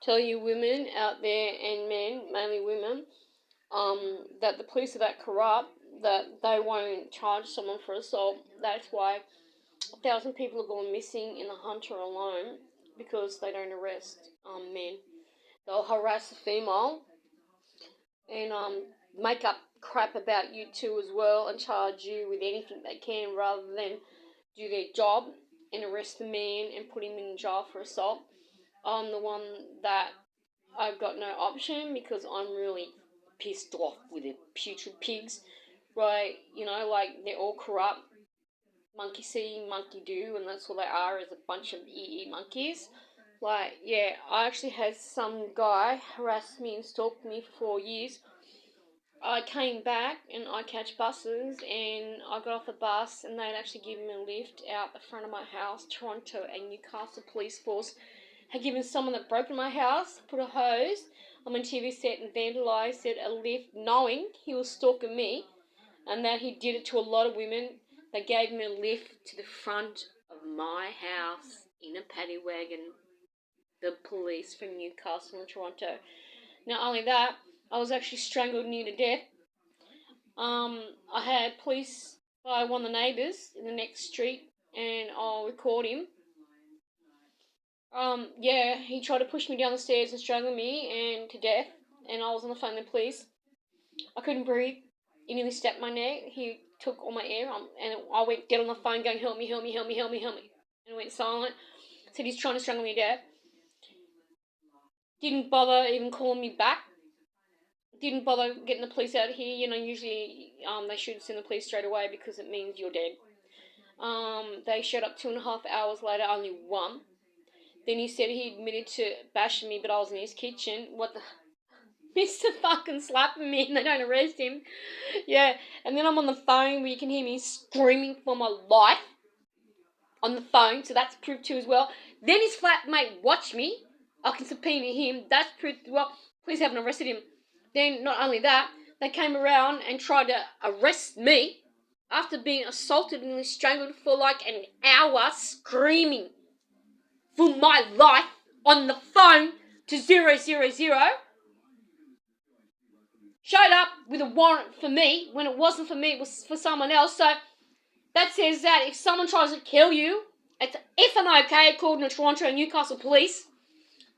tell you women out there and men, mainly women, that the police are that corrupt that they won't charge someone for assault. That's why 1,000 people are going missing in the Hunter alone because they don't arrest men. They'll harass the female and make up crap about you too as well and charge you with anything they can rather than do their job and arrest the man and put him in jail for assault. I'm the one that I've got no option because I'm really pissed off with the putrid pigs, right? You know, like they're all corrupt. Monkey see, monkey do, and that's all they are, is a bunch of monkeys. Like, yeah, I actually had some guy harass me and stalk me for 4 years. I came back and I catch buses and I got off the bus and they'd actually given me a lift out the front of my house. Toronto and Newcastle police force had given someone that broke in my house, put a hose on my TV set and vandalised it, a lift, knowing he was stalking me and that he did it to a lot of women. They gave me a lift to the front of my house in a paddy wagon. The police from Newcastle and Toronto. Not only that, I was actually strangled near to death. I had police by one of the neighbours in the next street, and I'll record him. Yeah, he tried to push me down the stairs and strangle me and to death, and I was on the phone with the police. I couldn't breathe. He nearly stabbed my neck. He took all my air, and I went dead on the phone going, help me, help me, help me, help me, help me. And I went silent. Said he's trying to strangle me to death. Didn't bother even calling me back. Didn't bother getting the police out here. You know, usually they should send the police straight away because it means you're dead. They showed up 2.5 hours later, only one. Then he said he admitted to bashing me, but I was in his kitchen. What the... Mr. fucking slapping me and they don't arrest him. Yeah, and then I'm on the phone where you can hear me screaming for my life on the phone, so that's proof too as well. Then his flatmate watched me. I can subpoena him. That's proof. Well, police haven't arrested him. Then, not only that, they came around and tried to arrest me after being assaulted and strangled for like an hour, screaming for my life on the phone to 000. Showed up with a warrant for me when it wasn't for me, it was for someone else. So that says that if someone tries to kill you, it's f7n okay, according to Toronto and Newcastle police.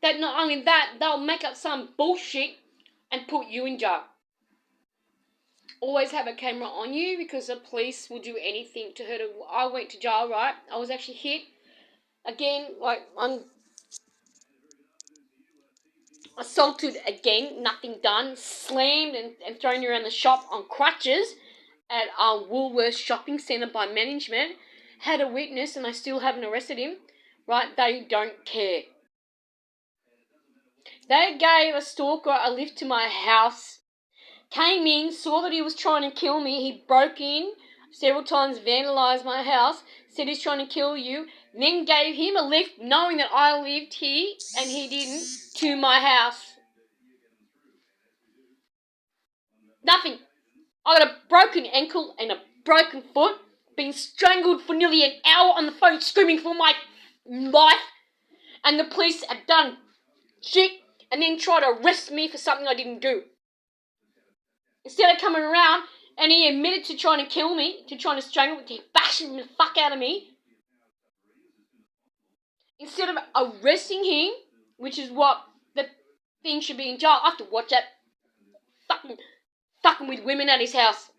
That not only that, they'll make up some bullshit and put you in jail. Always have a camera on you because the police will do anything to hurt. I went to jail, right? I was actually hit. Again, like, I'm assaulted again, nothing done. Slammed and thrown around the shop on crutches at our Woolworths shopping centre by management. Had a witness and I still haven't arrested him. Right? They don't care. They gave a stalker a lift to my house. Came in, saw that he was trying to kill me. He broke in several times, vandalised my house, said he's trying to kill you, then gave him a lift, knowing that I lived here and he didn't, to my house. Nothing. I got a broken ankle and a broken foot, been strangled for nearly an hour on the phone screaming for my life, and the police have done shit and then tried to arrest me for something I didn't do. Instead of coming around and he admitted to trying to kill me, to trying to strangle me, to bashing the fuck out of me. Instead of arresting him, which is what the thing should be in jail, I have to watch that fucking with women at his house.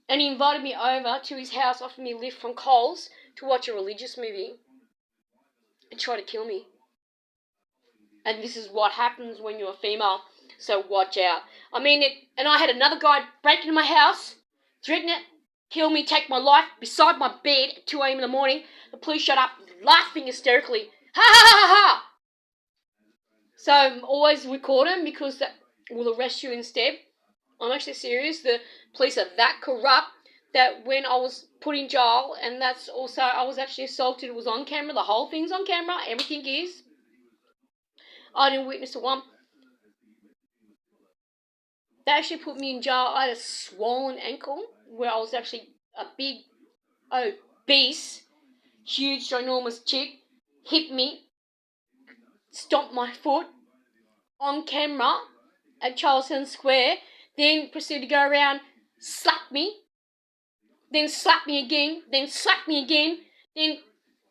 And he invited me over to his house, offered me a lift from Coles to watch a religious movie and try to kill me. And this is what happens when you're a female. So watch out. I mean it. And I had another guy break into my house, threaten it, kill me, take my life beside my bed at 2 a.m. in the morning. The police showed up laughing hysterically. Ha ha ha ha! So always record them because that will arrest you instead. I'm actually serious. The police are that corrupt that when I was put in jail, and that's also, I was actually assaulted. It was on camera. The whole thing's on camera. Everything is. I didn't witness to one. They actually put me in jail. I had a swollen ankle where I was actually a big, obese, huge, ginormous chick. Hit me. stomped my foot on camera at Charleston Square, then proceeded to go around, slap me, then slap me again, then slap me again, then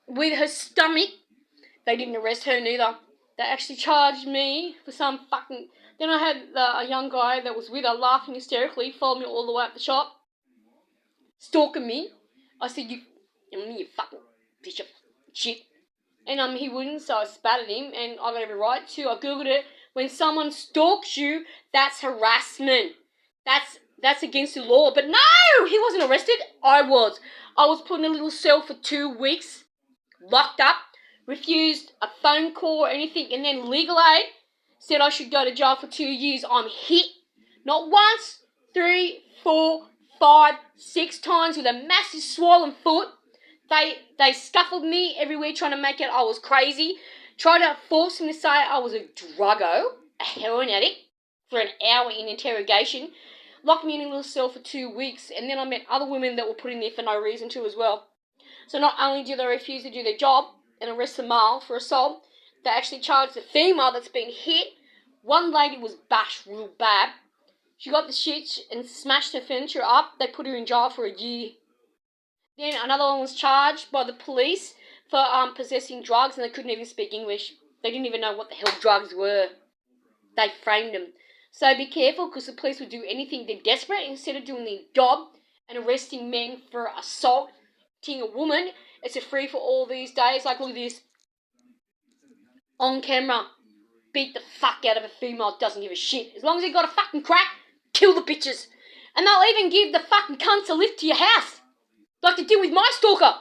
with her stomach. They didn't arrest her neither. They actually charged me for some fucking... Then I had a young guy that was with her laughing hysterically, followed me all the way up the shop, stalking me. I said, you fucking piece of shit. And he wouldn't, so I spat at him, and I got every right to. I googled it. When someone stalks you, that's harassment. That's against the law. But no, he wasn't arrested. I was. I was put in a little cell for 2 weeks, locked up, refused a phone call or anything, and then legal aid said I should go to jail for 2 years. I'm hit, not once, 3, 4, 5, 6 times with a massive swollen foot. They scuffled me everywhere trying to make it I was crazy. Tried to force me to say I was a druggo, a heroin addict, for an hour in interrogation. Locked me in a little cell for 2 weeks, and then I met other women that were put in there for no reason too as well. So not only do they refuse to do their job and arrest the male for assault, they actually charged the female that's been hit. One lady was bashed real bad. She got the shit and smashed her furniture up. They put her in jail for a year. Then another one was charged by the police for possessing drugs, and they couldn't even speak English. They didn't even know what the hell drugs were. They framed them. So be careful, because the police would do anything. They're desperate. Instead of doing their job and arresting men for assaulting a woman, it's a free for all these days. Like, look at this. On camera. Beat the fuck out of a female, doesn't give a shit. As long as they got a fucking crack, kill the bitches. And they'll even give the fucking cunts a lift to your house, like they did with my stalker.